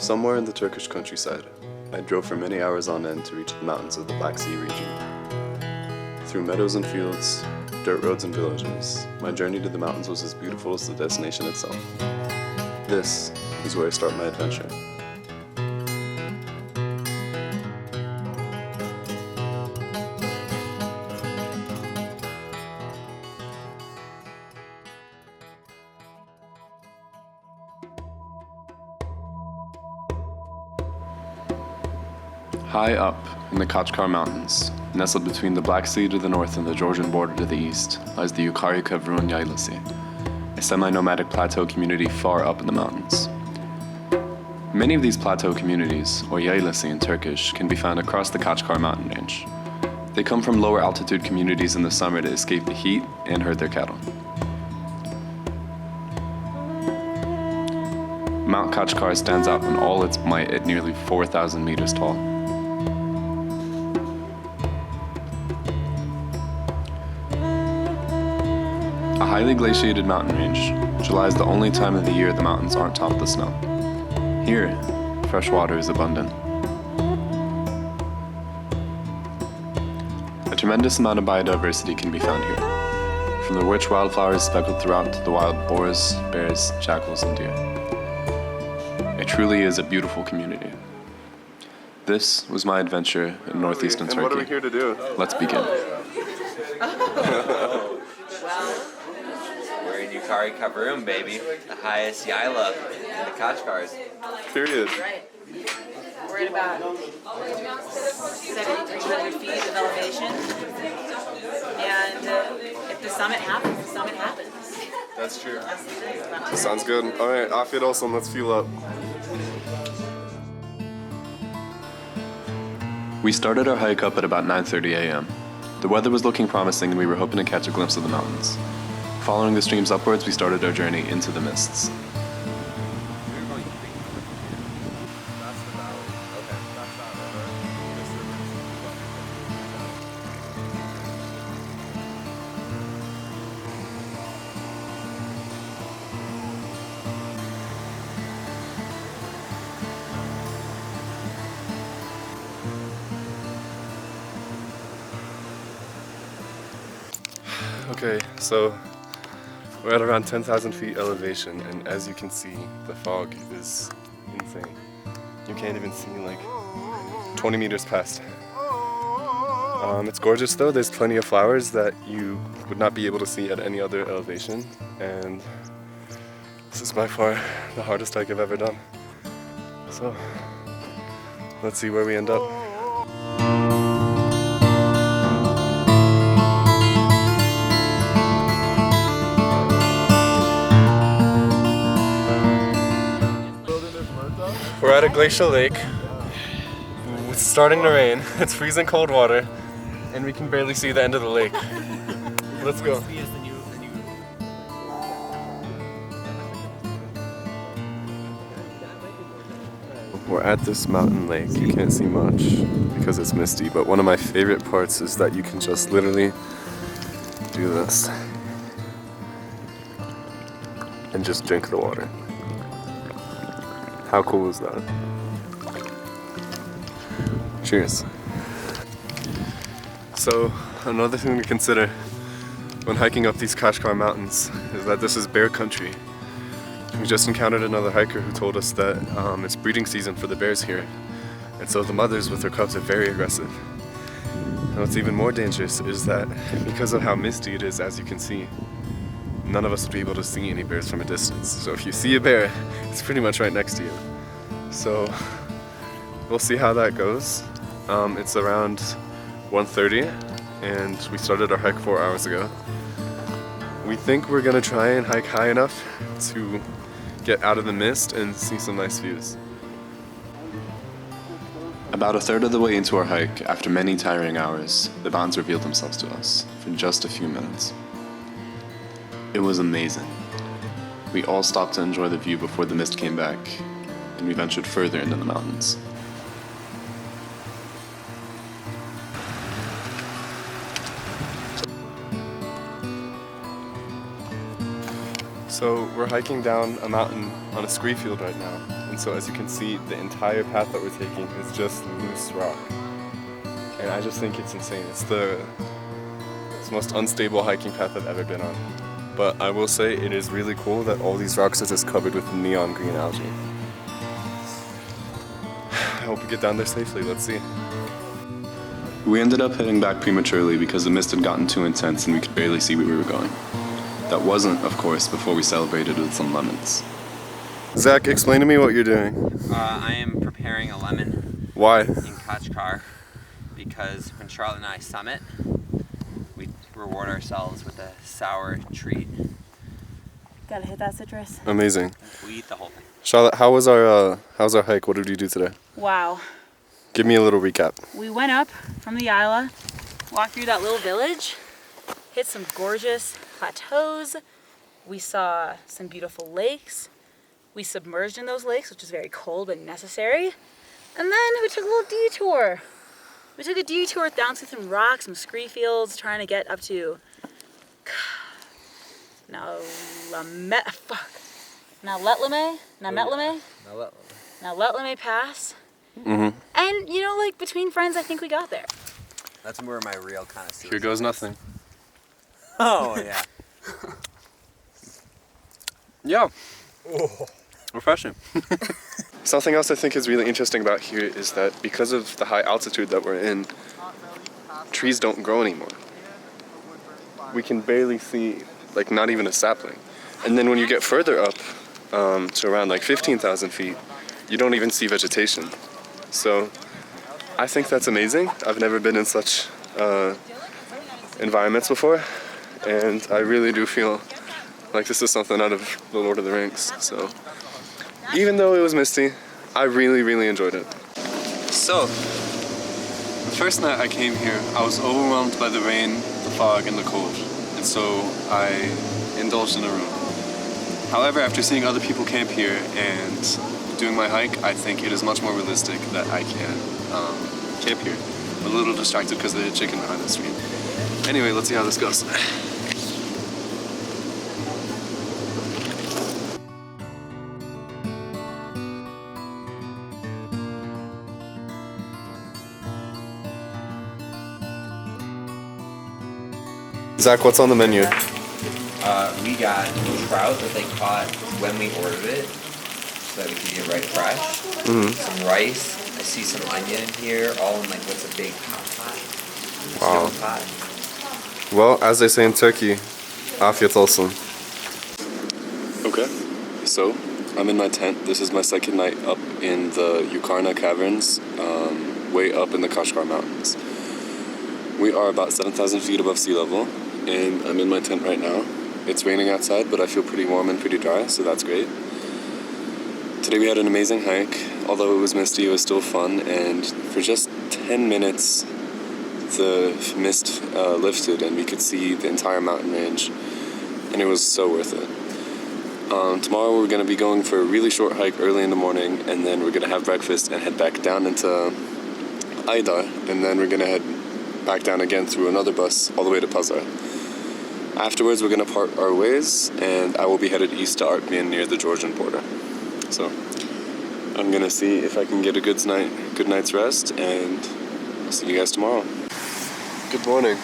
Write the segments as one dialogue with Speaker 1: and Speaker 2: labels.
Speaker 1: Somewhere in the Turkish countryside, I drove for many hours on end to reach the mountains of the Black Sea region. Through meadows and fields, dirt roads and villages, my journey to the mountains was as beautiful as the destination itself. This is where I start my adventure. High up in the Kachkar Mountains, nestled between the Black Sea to the north and the Georgian border to the east, lies the Yukarı Köprü Yaylası, a semi-nomadic plateau community far up in the mountains. Many of these plateau communities, or yaylası in Turkish, can be found across the Kachkar mountain range. They come from lower altitude communities in the summer to escape the heat and herd their cattle. Mount Kachkar stands out in all its might at nearly 4,000 meters tall. A highly glaciated mountain range, July is the only time of the year the mountains aren't topped with snow. Here, fresh water is abundant. A tremendous amount of biodiversity can be found here, from the rich wildflowers speckled throughout to the wild boars, bears, jackals, and deer. It truly is a beautiful community. This was my adventure in northeastern Turkey.
Speaker 2: What are we here to do?
Speaker 1: Let's begin.
Speaker 3: We're in Yukarı Köprü, baby. The highest yayla in the Kachkars.
Speaker 2: Period.
Speaker 4: Right. We're at about 7,300 feet of elevation. And if the summit happens, the summit happens.
Speaker 2: That's true.
Speaker 4: That's the thing about it.
Speaker 2: Sounds good. All right, afiyet olsun. Let's fuel up.
Speaker 1: We started our hike up at about 9:30 a.m. The weather was looking promising and we were hoping to catch a glimpse of the mountains. Following the streams upwards, we started our journey into the mists.
Speaker 2: Okay, so we're at around 10,000 feet elevation, and as you can see, the fog is insane. You can't even see like 20 meters past. It's gorgeous though. There's plenty of flowers that you would not be able to see at any other elevation, and this is by far the hardest hike I've ever done. So let's see where we end up. We're at a glacial lake. It's starting to rain. It's freezing cold water, and we can barely see the end of the lake. Let's go. We're at this mountain lake. You can't see much because it's misty, but one of my favorite parts is that you can just literally do this and just drink the water. How cool is that? Cheers. So, another thing to consider when hiking up these Kachkar mountains is that this is bear country. We just encountered another hiker who told us that it's breeding season for the bears here, and so the mothers with their cubs are very aggressive. And what's even more dangerous is that because of how misty it is, as you can see, none of us would be able to see any bears from a distance. So if you see a bear, it's pretty much right next to you. So we'll see how that goes. It's around 1:30 and we started our hike 4 hours ago. We think we're gonna try and hike high enough to get out of the mist and see some nice views.
Speaker 1: About a third of the way into our hike, after many tiring hours, the mountains revealed themselves to us for just a few minutes. It was amazing. We all stopped to enjoy the view before the mist came back, and we ventured further into the mountains.
Speaker 2: So we're hiking down a mountain on a scree field right now. And so as you can see, the entire path that we're taking is just loose rock. And I just think it's insane. It's the most unstable hiking path I've ever been on. But I will say it is really cool that all these rocks are just covered with neon green algae. I hope we get down there safely. Let's see.
Speaker 1: We ended up heading back prematurely because the mist had gotten too intense and we could barely see where we were going. That wasn't, of course, before we celebrated with some lemons.
Speaker 2: Zach, explain to me what you're doing.
Speaker 3: I am preparing a lemon
Speaker 2: Why?
Speaker 3: in Kachkar because when Charlotte and I summit, we reward ourselves with a sour treat.
Speaker 4: Gotta hit that citrus.
Speaker 2: Amazing.
Speaker 3: We eat the whole thing.
Speaker 2: Charlotte, how's our hike? What did you do today?
Speaker 4: Wow.
Speaker 2: Give me a little recap.
Speaker 4: We went up from the Isla, walked through that little village, hit some gorgeous plateaus. We saw some beautiful lakes. We submerged in those lakes, which is very cold but necessary. And then we took a little detour. We took a detour down through some rocks, some scree fields, trying to get up to Naletlame Pass.
Speaker 2: Mm-hmm.
Speaker 4: And you know, like between friends, I think we got there.
Speaker 3: That's where my real kind of
Speaker 2: Here goes nothing.
Speaker 3: Oh, yeah.
Speaker 2: Yeah. Refreshing. Something else I think is really interesting about here is that because of the high altitude that we're in, trees don't grow anymore. We can barely see, like, not even a sapling. And then when you get further up, to around like 15,000 feet, you don't even see vegetation. So I think that's amazing. I've never been in such environments before, and I really do feel like this is something out of The Lord of the Rings. So even though it was misty, I really, really enjoyed it. So, the first night I came here, I was overwhelmed by the rain, the fog, and the cold, and so I indulged in a room. However, after seeing other people camp here and doing my hike, I think it is much more realistic that I can camp here. I'm a little distracted because of the chicken behind the screen. Anyway, let's see how this goes. Zach, what's on the menu?
Speaker 3: We got trout that they caught when we ordered it, so that we could get right fresh.
Speaker 2: Mm-hmm.
Speaker 3: Some rice. I see some onion in here, all in like what's a big pot.
Speaker 2: Wow.
Speaker 3: Stone pot.
Speaker 2: Well, as they say in Turkey, afiyet olsun. Okay, so I'm in my tent. This is my second night up in the Yukarna Caverns, way up in the Kashgar Mountains. We are about 7,000 feet above sea level, and I'm in my tent right now. It's raining outside, but I feel pretty warm and pretty dry, so that's great. Today we had an amazing hike. Although it was misty, it was still fun, and for just 10 minutes, the mist lifted and we could see the entire mountain range, and it was so worth it. Tomorrow we're going to be going for a really short hike early in the morning, and then we're going to have breakfast and head back down into Aydar, and then we're going to head back down again through another bus all the way to Pazar. Afterwards, we're going to part our ways, and I will be headed east to Artvian near the Georgian border. So I'm going to see if I can get a good night's rest, and I'll see you guys tomorrow. Good morning.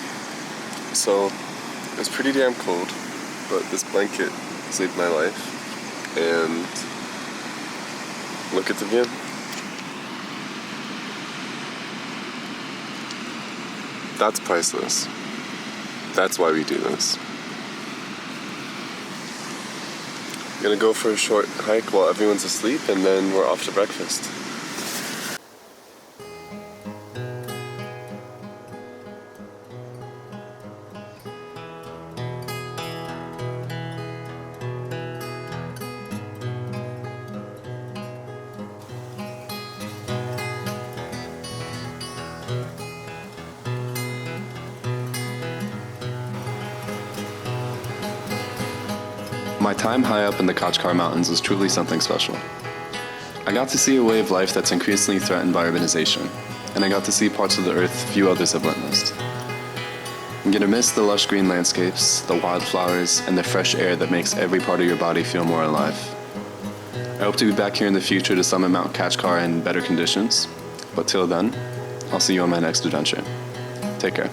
Speaker 2: So it's pretty damn cold, but this blanket saved my life, and look at the view. That's priceless. That's why we do this. Gonna go for a short hike while everyone's asleep, and then we're off to breakfast.
Speaker 1: My time high up in the Kachkar Mountains was truly something special. I got to see a way of life that's increasingly threatened by urbanization, and I got to see parts of the earth few others have witnessed. You're gonna miss the lush green landscapes, the wildflowers, and the fresh air that makes every part of your body feel more alive. I hope to be back here in the future to summit Mount Kachkar in better conditions, but till then, I'll see you on my next adventure. Take care.